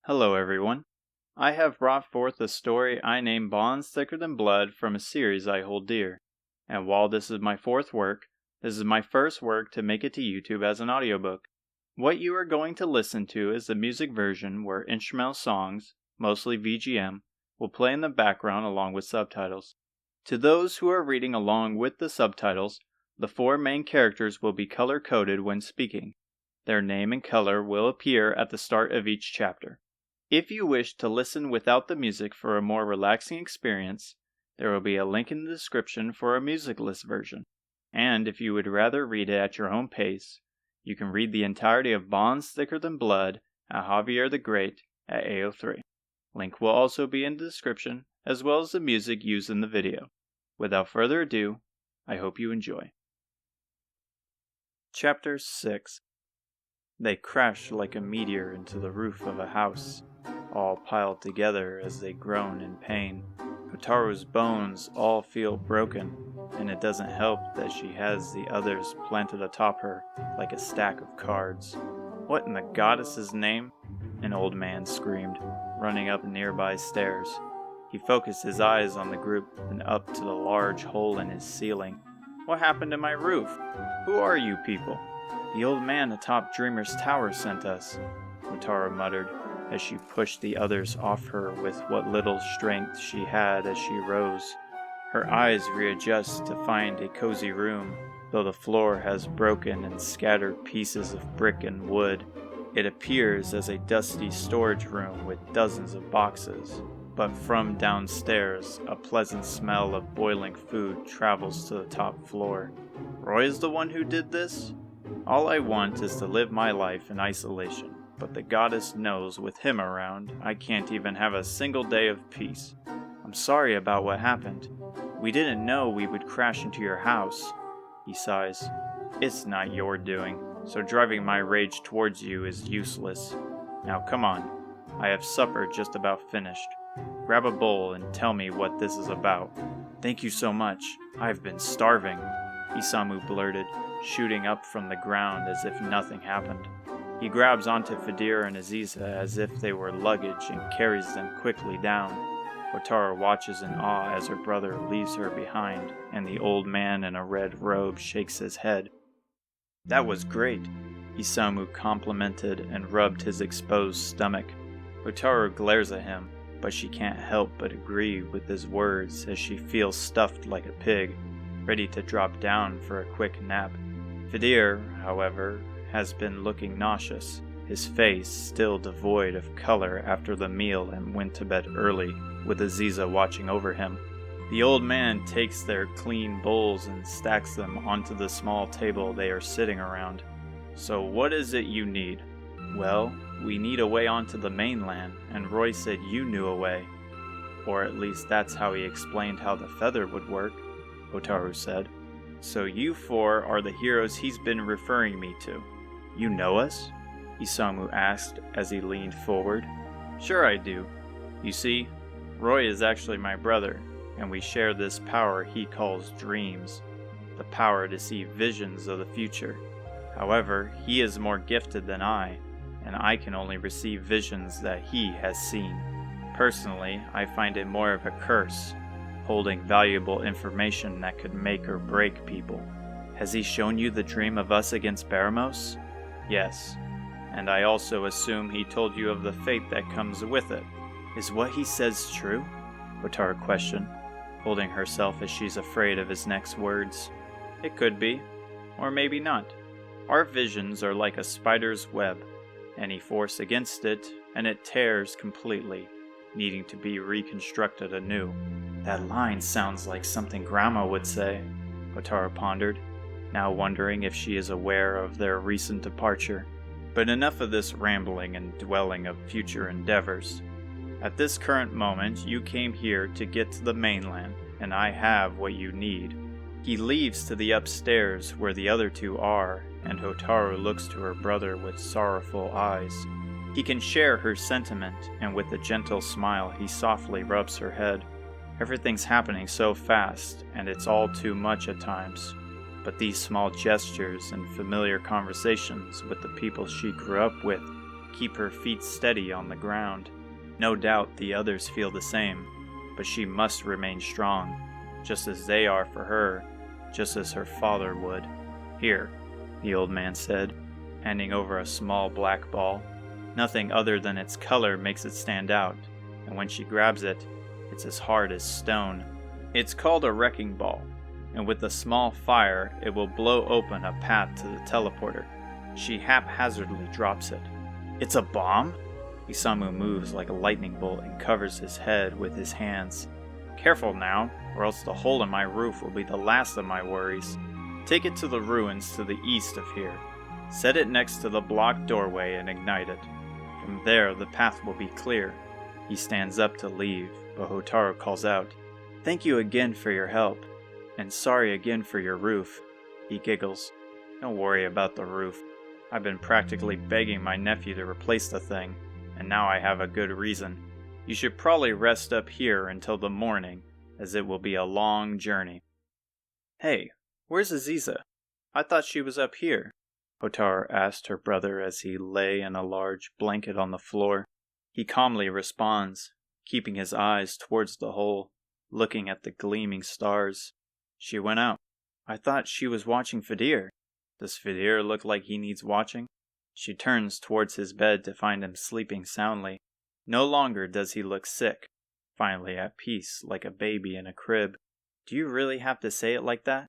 Hello everyone. I have brought forth a story I name Bonds Thicker Than Blood from a series I hold dear. And while this is my fourth work, this is my first work to make it to YouTube as an audiobook. What you are going to listen to is the music version where instrumental songs, mostly VGM, will play in the background along with subtitles. To those who are reading along with the subtitles, the four main characters will be color-coded when speaking. Their name and color will appear at the start of each chapter. If you wish to listen without the music for a more relaxing experience, there will be a link in the description for a musicless version. And if you would rather read it at your own pace, you can read the entirety of Bonds Thicker Than Blood at Javier the Great at AO3. Link will also be in the description, as well as the music used in the video. Without further ado, I hope you enjoy. Chapter 6. They crash like a meteor into the roof of a house, all piled together as they groan in pain. Hotaru's bones all feel broken, and it doesn't help that she has the others planted atop her like a stack of cards. What in the goddess's name? An old man screamed, running up nearby stairs. He focused his eyes on the group and up to the large hole in his ceiling. What happened to my roof? Who are you people? The old man atop Dreamer's Tower sent us, Hotaru muttered as she pushed the others off her with what little strength she had as she rose. Her eyes readjust to find a cozy room, though the floor has broken and scattered pieces of brick and wood. It appears as a dusty storage room with dozens of boxes, but from downstairs, a pleasant smell of boiling food travels to the top floor. Roy is the one who did this? All I want is to live my life in isolation, but the goddess knows with him around, I can't even have a single day of peace. I'm sorry about what happened. We didn't know we would crash into your house. He sighs. It's not your doing, so driving my rage towards you is useless. Now come on. I have supper just about finished. Grab a bowl and tell me what this is about. Thank you so much. I've been starving, Isamu blurted, shooting up from the ground as if nothing happened. He grabs onto Fadira and Aziza as if they were luggage and carries them quickly down. Hotaru watches in awe as her brother leaves her behind, and the old man in a red robe shakes his head. That was great, Isamu complimented and rubbed his exposed stomach. Hotaru glares at him, but she can't help but agree with his words as she feels stuffed like a pig, ready to drop down for a quick nap. Fadir, however, has been looking nauseous, his face still devoid of color after the meal, and went to bed early, with Aziza watching over him. The old man takes their clean bowls and stacks them onto the small table they are sitting around. So what is it you need? Well, we need a way onto the mainland, and Roy said you knew a way. Or at least that's how he explained how the feather would work, Hotaru said. So you four are the heroes he's been referring me to. You know us? Isamu asked as he leaned forward. Sure I do. You see, Roy is actually my brother, and we share this power he calls dreams, the power to see visions of the future. However, he is more gifted than I, and I can only receive visions that he has seen. Personally, I find it more of a curse, holding valuable information that could make or break people. Has he shown you the dream of us against Baramos? Yes, and I also assume he told you of the fate that comes with it. Is what he says true? Hotaru questioned, holding herself as she's afraid of his next words. It could be, or maybe not. Our visions are like a spider's web. Any force against it, and it tears completely, needing to be reconstructed anew. That line sounds like something Grandma would say, Hotaru pondered, now wondering if she is aware of their recent departure. But enough of this rambling and dwelling of future endeavors. At this current moment, you came here to get to the mainland, and I have what you need. He leaves to the upstairs where the other two are, and Hotaru looks to her brother with sorrowful eyes. He can share her sentiment, and with a gentle smile he softly rubs her head. Everything's happening so fast, and it's all too much at times. But these small gestures and familiar conversations with the people she grew up with keep her feet steady on the ground. No doubt the others feel the same, but she must remain strong, just as they are for her, just as her father would. Here, the old man said, handing over a small black ball. Nothing other than its color makes it stand out, and when she grabs it, it's as hard as stone. It's called a wrecking ball, and with a small fire, it will blow open a path to the teleporter. She haphazardly drops it. It's a bomb? Isamu moves like a lightning bolt and covers his head with his hands. Careful now, or else the hole in my roof will be the last of my worries. Take it to the ruins to the east of here. Set it next to the blocked doorway and ignite it. From there, the path will be clear. He stands up to leave, but Hotaru calls out, "Thank you again for your help, and sorry again for your roof." He giggles. "Don't worry about the roof. I've been practically begging my nephew to replace the thing, and now I have a good reason. You should probably rest up here until the morning, as it will be a long journey." "Hey, where's Aziza? I thought she was up here," Hotaru asked her brother as he lay in a large blanket on the floor. He calmly responds, keeping his eyes towards the hole, looking at the gleaming stars. "She went out. I thought she was watching Fadir. Does Fadir look like he needs watching?" She turns towards his bed to find him sleeping soundly. No longer does he look sick, finally at peace like a baby in a crib. "Do you really have to say it like that?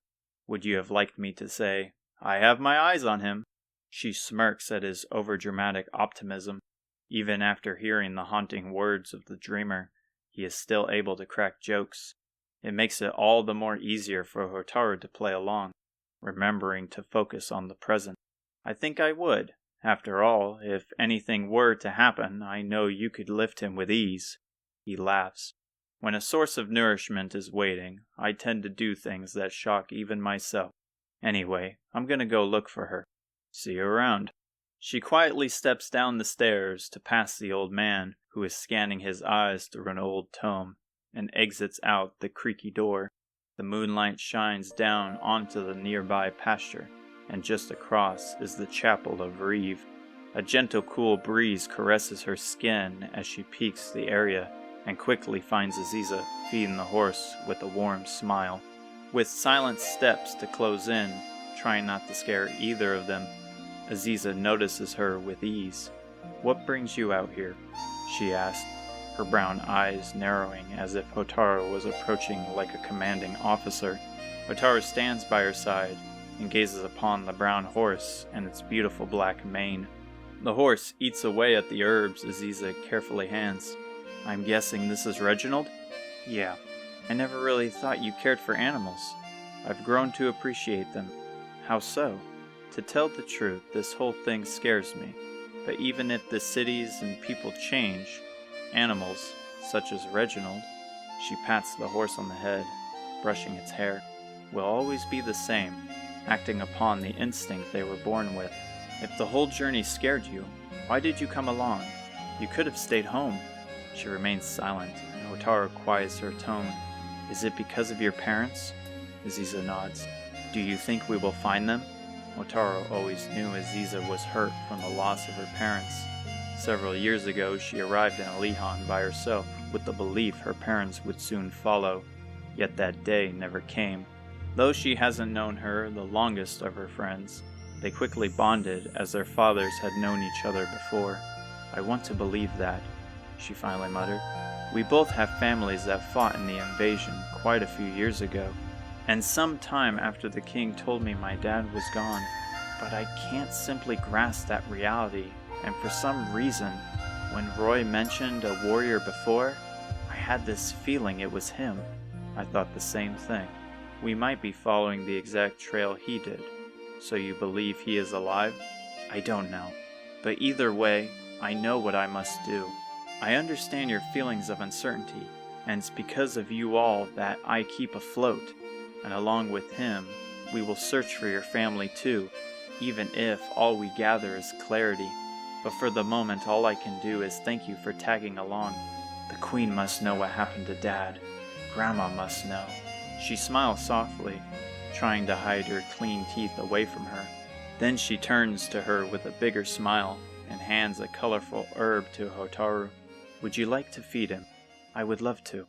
Would you have liked me to say, 'I have my eyes on him'?" She smirks at his overdramatic optimism. Even after hearing the haunting words of the dreamer, he is still able to crack jokes. It makes it all the more easier for Hotaru to play along, remembering to focus on the present. "I think I would. After all, if anything were to happen, I know you could lift him with ease." He laughs. "When a source of nourishment is waiting, I tend to do things that shock even myself. Anyway, I'm gonna go look for her. See you around." She quietly steps down the stairs to pass the old man, who is scanning his eyes through an old tome, and exits out the creaky door. The moonlight shines down onto the nearby pasture, and just across is the chapel of Reeve. A gentle cool breeze caresses her skin as she peeks the area, and quickly finds Aziza feeding the horse with a warm smile. With silent steps to close in, trying not to scare either of them, Aziza notices her with ease. "What brings you out here?" she asked, her brown eyes narrowing as if Hotaru was approaching like a commanding officer. Hotaru stands by her side and gazes upon the brown horse and its beautiful black mane. The horse eats away at the herbs Aziza carefully hands. "I'm guessing this is Reginald?" "Yeah. I never really thought you cared for animals. I've grown to appreciate them." "How so?" "To tell the truth, this whole thing scares me. But even if the cities and people change, animals, such as Reginald," she pats the horse on the head, brushing its hair, "will always be the same, acting upon the instinct they were born with. If the whole journey scared you, why did you come along? You could have stayed home." She remains silent, and Hotaru quiets her tone. "Is it because of your parents?" Aziza nods. "Do you think we will find them?" Hotaru always knew Aziza was hurt from the loss of her parents. Several years ago, she arrived in Alihan by herself with the belief her parents would soon follow, yet that day never came. Though she hasn't known her the longest of her friends, they quickly bonded as their fathers had known each other before. "I want to believe that," she finally muttered. "We both have families that fought in the invasion quite a few years ago, and some time after the king told me my dad was gone. But I can't simply grasp that reality, and for some reason, when Roy mentioned a warrior before, I had this feeling it was him." I thought the same thing. "We might be following the exact trail he did. So you believe he is alive?" "I don't know. But either way, I know what I must do. I understand your feelings of uncertainty, and it's because of you all that I keep afloat. And along with him, we will search for your family too, even if all we gather is clarity. But for the moment, all I can do is thank you for tagging along. The Queen must know what happened to Dad. Grandma must know." She smiles softly, trying to hide her clean teeth away from her. Then she turns to her with a bigger smile, and hands a colorful herb to Hotaru. "Would you like to feed him?" "I would love to."